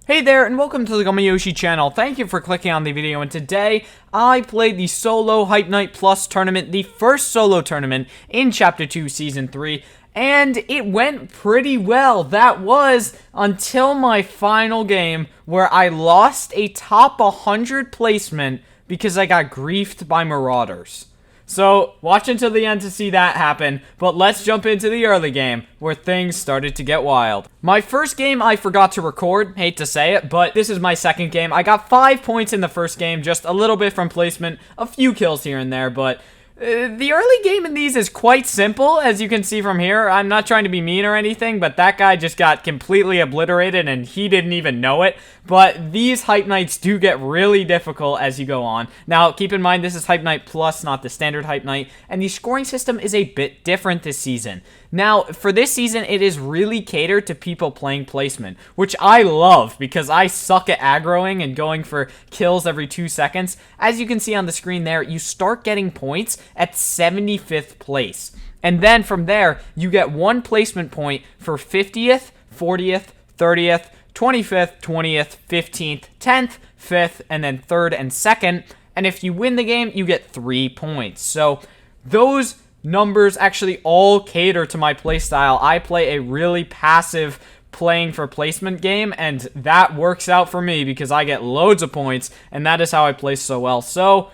Hey there, and welcome to the Yoshi channel. Thank you for clicking on the video, and today I played the Solo Hype Night Plus tournament, the first solo tournament in Chapter 2, Season 3, and it went pretty well. That was until my final game, where I lost a top 100 placement because I got griefed by Marauders. So, watch until the end to see that happen, but let's jump into the early game, where things started to get wild. My first game I forgot to record, hate to say it, but this is my second game. I got 5 points in the first game, just a little bit from placement, a few kills here and there, but the early game in these is quite simple, as you can see from here. I'm not trying to be mean or anything, but that guy just got completely obliterated and he didn't even know it. But these Hype Nights do get really difficult as you go on. Now, keep in mind, this is Hype Night Plus, not the standard Hype Night, and the scoring system is a bit different this season. Now, for this season, it is really catered to people playing placement, which I love because I suck at aggroing and going for kills every 2 seconds. As you can see on the screen there, you start getting points at 75th place. And then from there, you get 1 placement point for 50th, 40th, 30th, 25th, 20th, 15th, 10th, 5th, and then 3rd and 2nd. And if you win the game, you get 3 points. So those numbers actually all cater to my playstyle. I play a really passive playing for placement game, and that works out for me because I get loads of points, and that is how I play so well. So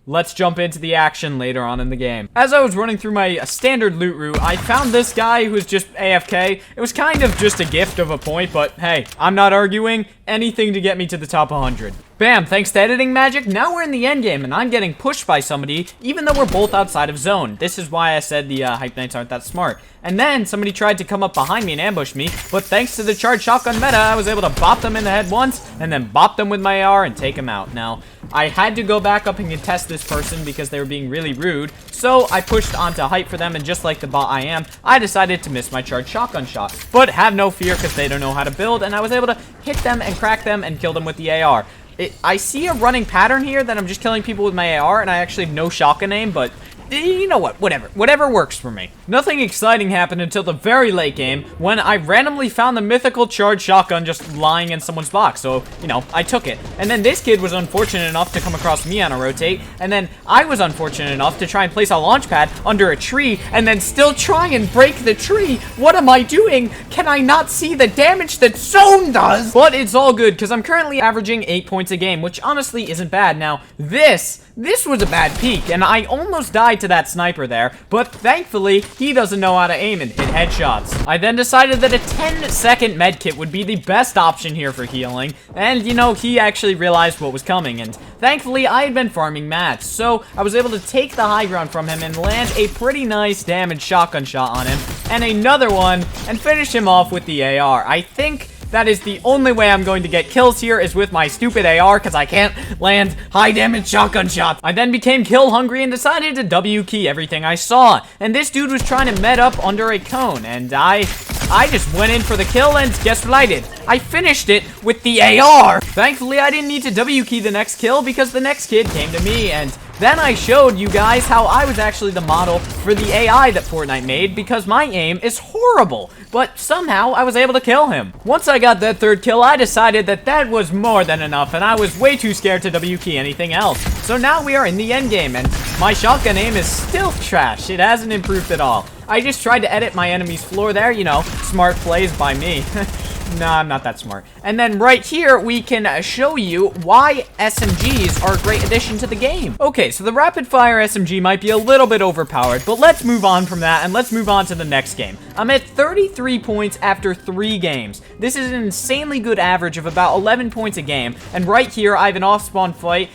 let's jump into the action later on in the game. As I was running through my standard loot route, I found this guy who was just AFK. It was kind of just a gift of a point, but hey, I'm not arguing. Anything to get me to the top 100. Bam, thanks to editing magic, now we're in the end game, and I'm getting pushed by somebody, even though we're both outside of zone. This is why I said the Hype Nights aren't that smart. And then somebody tried to come up behind me and ambush me, but thanks to the charged shotgun meta, I was able to bop them in the head once, and then bop them with my AR and take them out. Now, I had to go back up and contest this person because they were being really rude, so I pushed onto hype for them, and just like the bot I am, I decided to miss my charged shotgun shot. But have no fear, because they don't know how to build, and I was able to hit them and crack them and kill them with the AR. I see a running pattern here that I'm just killing people with my AR, and I actually have no shotgun aim, but you know what, whatever works for me. Nothing exciting happened until the very late game, when I randomly found the mythical charged shotgun just lying in someone's box, so, you know, I took it. And then this kid was unfortunate enough to come across me on a rotate, and then I was unfortunate enough to try and place a launch pad under a tree, and then still try and break the tree. What am I doing? Can I not see the damage that zone does? But it's all good, because I'm currently averaging 8 points a game, which honestly isn't bad. Now, this was a bad peek, and I almost died to that sniper there, but thankfully, he doesn't know how to aim and hit headshots. I then decided that a 10-second medkit would be the best option here for healing, and, you know, he actually realized what was coming, and thankfully, I had been farming mats, so I was able to take the high ground from him and land a pretty nice damage shotgun shot on him, and another one, and finish him off with the AR. I think that is the only way I'm going to get kills here is with my stupid AR, because I can't land high damage shotgun shots. I then became kill hungry and decided to W key everything I saw. And this dude was trying to med up under a cone, and I just went in for the kill, and guess what I did? I finished it with the AR. Thankfully, I didn't need to W key the next kill because the next kid came to me, and then I showed you guys how I was actually the model for the AI that Fortnite made because my aim is horrible, but somehow I was able to kill him. Once I got that 3rd kill, I decided that that was more than enough, and I was way too scared to W key anything else. So now we are in the end game, and my shotgun aim is still trash. It hasn't improved at all. I just tried to edit my enemy's floor there, you know, smart plays by me. Nah, I'm not that smart. And then right here, we can show you why SMGs are a great addition to the game. Okay, so the rapid fire SMG might be a little bit overpowered, but let's move on from that and let's move on to the next game. I'm at 33 points after 3 games. This is an insanely good average of about 11 points a game. And right here, I have an off-spawn fight.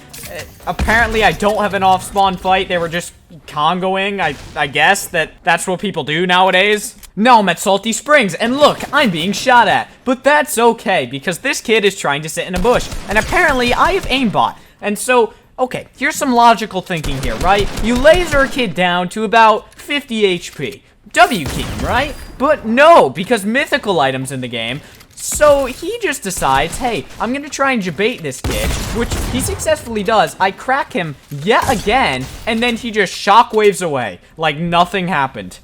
Apparently, I don't have an off-spawn fight. They were just congoing. I guess that's what people do nowadays. Now I'm at Salty Springs, and look, I'm being shot at. But that's okay, because this kid is trying to sit in a bush. And apparently, I have aimbot. And so, okay, here's some logical thinking here, right? You laser a kid down to about 50 HP. W key him, right? But no, because mythical items in the game. So he just decides, hey, I'm gonna try and debate this kid, which he successfully does. I crack him yet again, and then he just shockwaves away, like nothing happened.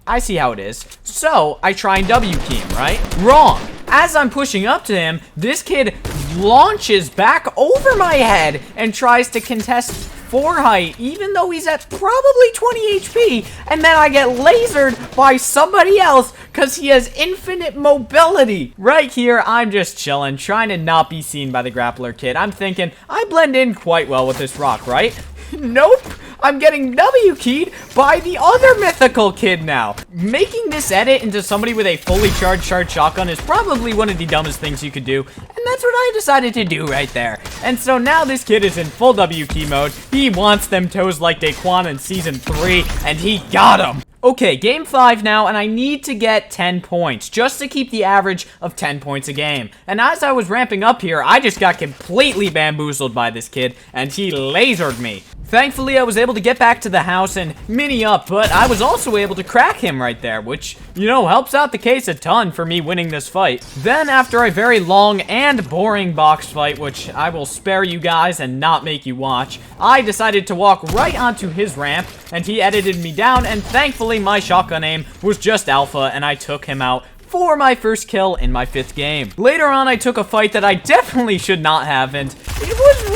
I see how it is. So I try and W key him, right? Wrong. as I'm pushing up to him, this kid launches back over my head and tries to contest 4 height, even though he's at probably 20 HP, and then I get lasered by somebody else because he has infinite mobility. Right here, I'm just chilling, trying to not be seen by the grappler kid. I'm thinking, I blend in quite well with this rock, right? Nope! I'm getting W-keyed by the other mythical kid now. Making this edit into somebody with a fully charged shotgun is probably one of the dumbest things you could do, and that's what I decided to do right there. And so now this kid is in full W-key mode. He wants them toes like Daquan in Season 3, and he got him. Okay, game 5 now, and I need to get 10 points, just to keep the average of 10 points a game. And as I was ramping up here, I just got completely bamboozled by this kid, and he lasered me. Thankfully, I was able to get back to the house and mini up, but I was also able to crack him right there, which, you know, helps out the case a ton for me winning this fight. Then, after a very long and boring box fight, which I will spare you guys and not make you watch, I decided to walk right onto his ramp, and he edited me down, and thankfully my shotgun aim was just alpha, and I took him out for my first kill in my 5th game. Later on, I took a fight that I definitely should not have, and it was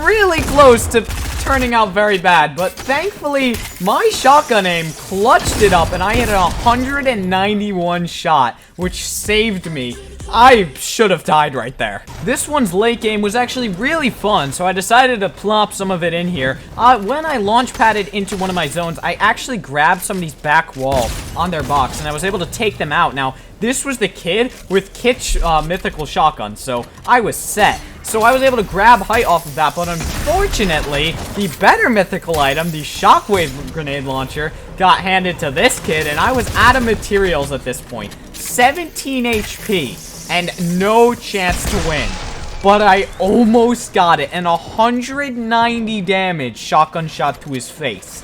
really close to turning out very bad, but thankfully, my shotgun aim clutched it up, and I hit a 191 shot, which saved me. I should have died right there. This one's late game was actually really fun, so I decided to plop some of it in here. When I launch padded into one of my zones, I actually grabbed somebody's back wall on their box, and I was able to take them out. Now, this was the kid with Kitsch mythical shotgun, so I was set. So I was able to grab height off of that, but unfortunately, the better mythical item, the shockwave grenade launcher, got handed to this kid, and I was out of materials at this point. 17 HP. And no chance to win. But I almost got it. And 190 damage shotgun shot to his face.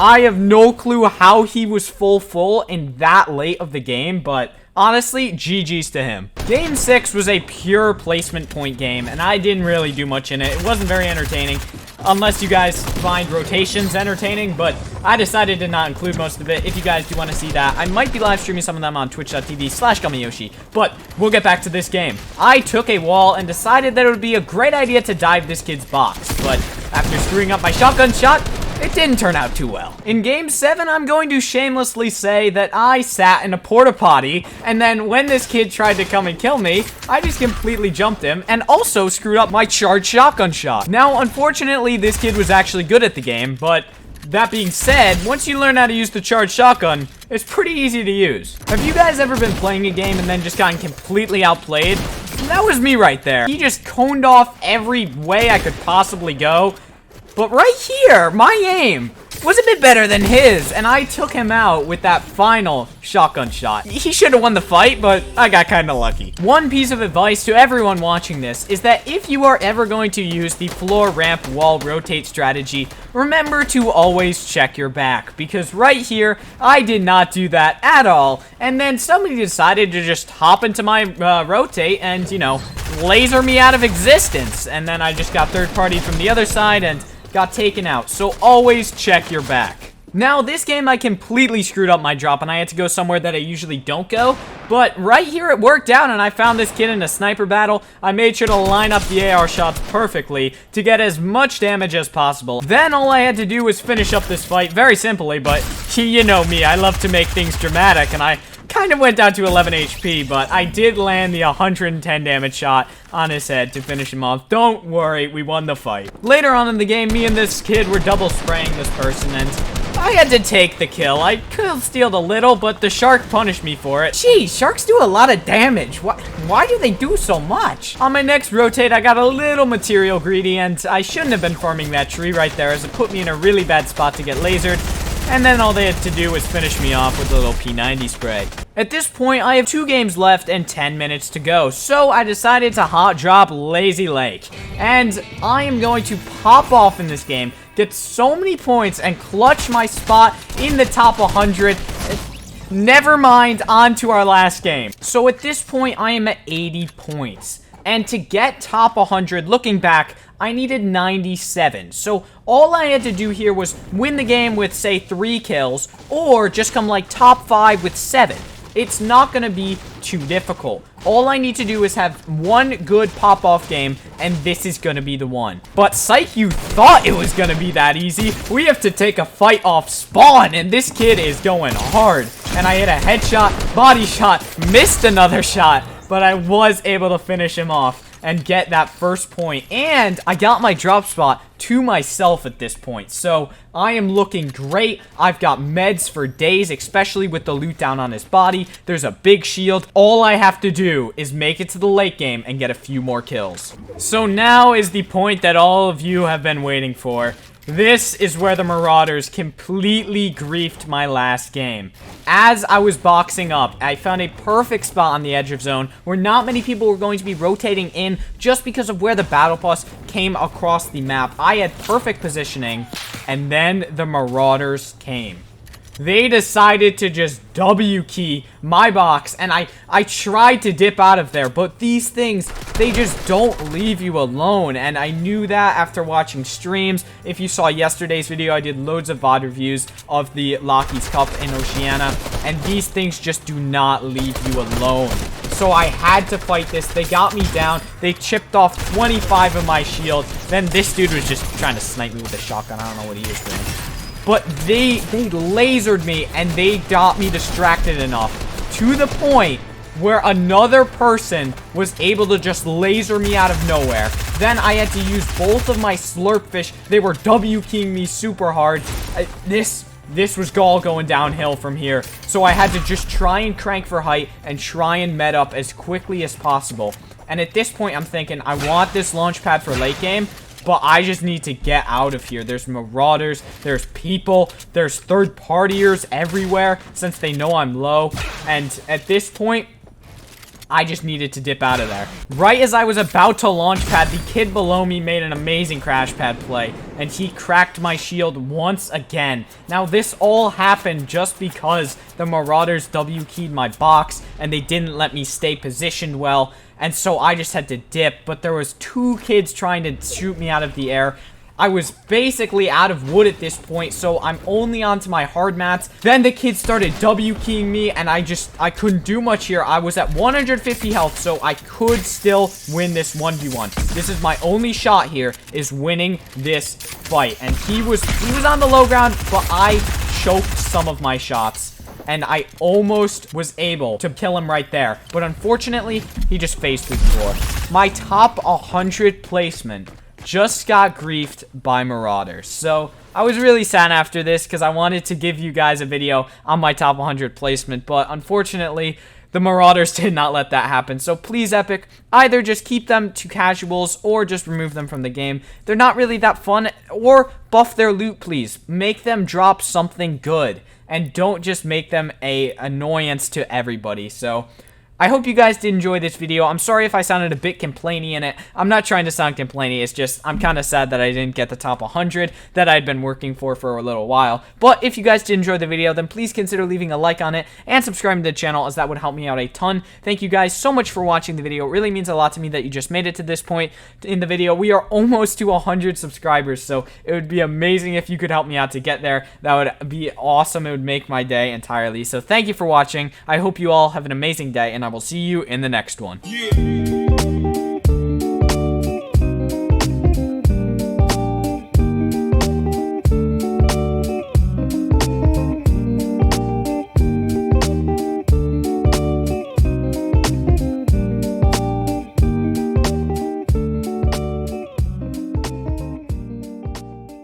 I have no clue how he was full in that late of the game, but honestly, GG's to him. Game 6 was a pure placement point game, and I didn't really do much in it. It wasn't very entertaining, unless you guys find rotations entertaining, but I decided to not include most of it. If you guys do want to see that, I might be live streaming some of them on twitch.tv/GummyYoshi, but we'll get back to this game. I took a wall and decided that it would be a great idea to dive this kid's box, but after screwing up my shotgun shot, it didn't turn out too well. In game 7, I'm going to shamelessly say that I sat in a porta potty, and then when this kid tried to come and kill me, I just completely jumped him, and also screwed up my charged shotgun shot. Now, unfortunately, this kid was actually good at the game, but that being said, once you learn how to use the charged shotgun, it's pretty easy to use. Have you guys ever been playing a game and then just gotten completely outplayed? That was me right there. He just coned off every way I could possibly go. But right here, my aim was a bit better than his, and I took him out with that final shotgun shot. He should have won the fight, but I got kind of lucky. One piece of advice to everyone watching this is that if you are ever going to use the floor, ramp, wall, rotate strategy, remember to always check your back, because right here, I did not do that at all, and then somebody decided to just hop into my rotate and, you know, laser me out of existence, and then I just got third party from the other side and got taken out. So always check your back. Now, this game I completely screwed up my drop and I had to go somewhere that I usually don't go, but right here it worked out and I found this kid in a sniper battle. I made sure to line up the AR shots perfectly to get as much damage as possible. Then all I had to do was finish up this fight very simply, but you know me, I love to make things dramatic, and I kind of went down to 11 HP, but I did land the 110 damage shot on his head to finish him off. Don't worry, we won the fight. Later on in the game, me and this kid were double spraying this person, and I had to take the kill. I could have stealed a little, but the shark punished me for it. Geez, sharks do a lot of damage. Why do they do so much? On my next rotate, I got a little material greedy, and I shouldn't have been farming that tree right there, as it put me in a really bad spot to get lasered. And then all they had to do was finish me off with a little P90 spray. At this point, I have 2 games left and 10 minutes to go, so I decided to hot drop Lazy Lake. And I am going to pop off in this game, get so many points, and clutch my spot in the top 100. Never mind, on to our last game. So at this point, I am at 80 points. And to get top 100, looking back, I needed 97. So all I had to do here was win the game with, say, 3 kills, or just come like top 5 with 7. it's not going to be too difficult. All I need to do is have one good pop-off game, and this is going to be the one. But psych, you thought it was going to be that easy. We have to take a fight off spawn, and this kid is going hard. And I hit a headshot, body shot, missed another shot, but I was able to finish him off and get that first point. And I got my drop spot to myself at this point. So I am looking great. I've got meds for days, especially with the loot down on his body. There's a big shield. All I have to do is make it to the late game and get a few more kills. So now is the point that all of you have been waiting for. This is where the Marauders completely griefed my last game. As I was boxing up, I found a perfect spot on the edge of zone where not many people were going to be rotating in just because of where the battle bus came across the map. I had perfect positioning, and then the Marauders came. They decided to just W key my box, and I tried to dip out of there, but these things, they just don't leave you alone, and I knew that after watching streams. If you saw yesterday's video, I did loads of VOD reviews of the Lockheed's Cup in Oceania, and these things just do not leave you alone. So I had to fight this. They got me down. They chipped off 25 of my shield. Then this dude was just trying to snipe me with a shotgun. I don't know what he was doing. But they lasered me, and they got me distracted enough to the point where another person was able to just laser me out of nowhere. Then I had to use both of my slurp fish. They were W-keying me super hard. This was all going downhill from here. So I had to just try and crank for height and try and med up as quickly as possible. And at this point, I'm thinking, I want this launch pad for late game, but I just need to get out of here. There's Marauders, there's people, there's third-partiers everywhere since they know I'm low. And at this point, I just needed to dip out of there. Right as I was about to launch pad, the kid below me made an amazing crash pad play, and he cracked my shield once again. Now, this all happened just because the Marauders W-keyed my box, and they didn't let me stay positioned well, and so I just had to dip. But there was two kids trying to shoot me out of the air. I was basically out of wood at this point, so I'm only onto my hard mats. Then the kids started W-keying me, and I couldn't do much here. I was at 150 health, so I could still win this 1v1. This is my only shot here, is winning this fight. And he was on the low ground, but I choked some of my shots. And I almost was able to kill him right there. But unfortunately, he just phased through the floor. My top 100 placement just got griefed by Marauders. So I was really sad after this because I wanted to give you guys a video on my top 100 placement, but unfortunately the Marauders did not let that happen. So please, Epic, either just keep them to casuals or just remove them from the game. They're not really that fun. Or buff their loot, please. Make them drop something good, and don't just make them an annoyance to everybody. So I hope you guys did enjoy this video. I'm sorry if I sounded a bit complainy in it. I'm not trying to sound complainy. It's just I'm kind of sad that I didn't get the top 100 that I'd been working for a little while. But if you guys did enjoy the video, then please consider leaving a like on it and subscribing to the channel, as that would help me out a ton. Thank you guys so much for watching the video. It really means a lot to me that you just made it to this point in the video. We are almost to 100 subscribers, so it would be amazing if you could help me out to get there. That would be awesome. It would make my day entirely. So thank you for watching. I hope you all have an amazing day, and I will see you in the next one. Yeah.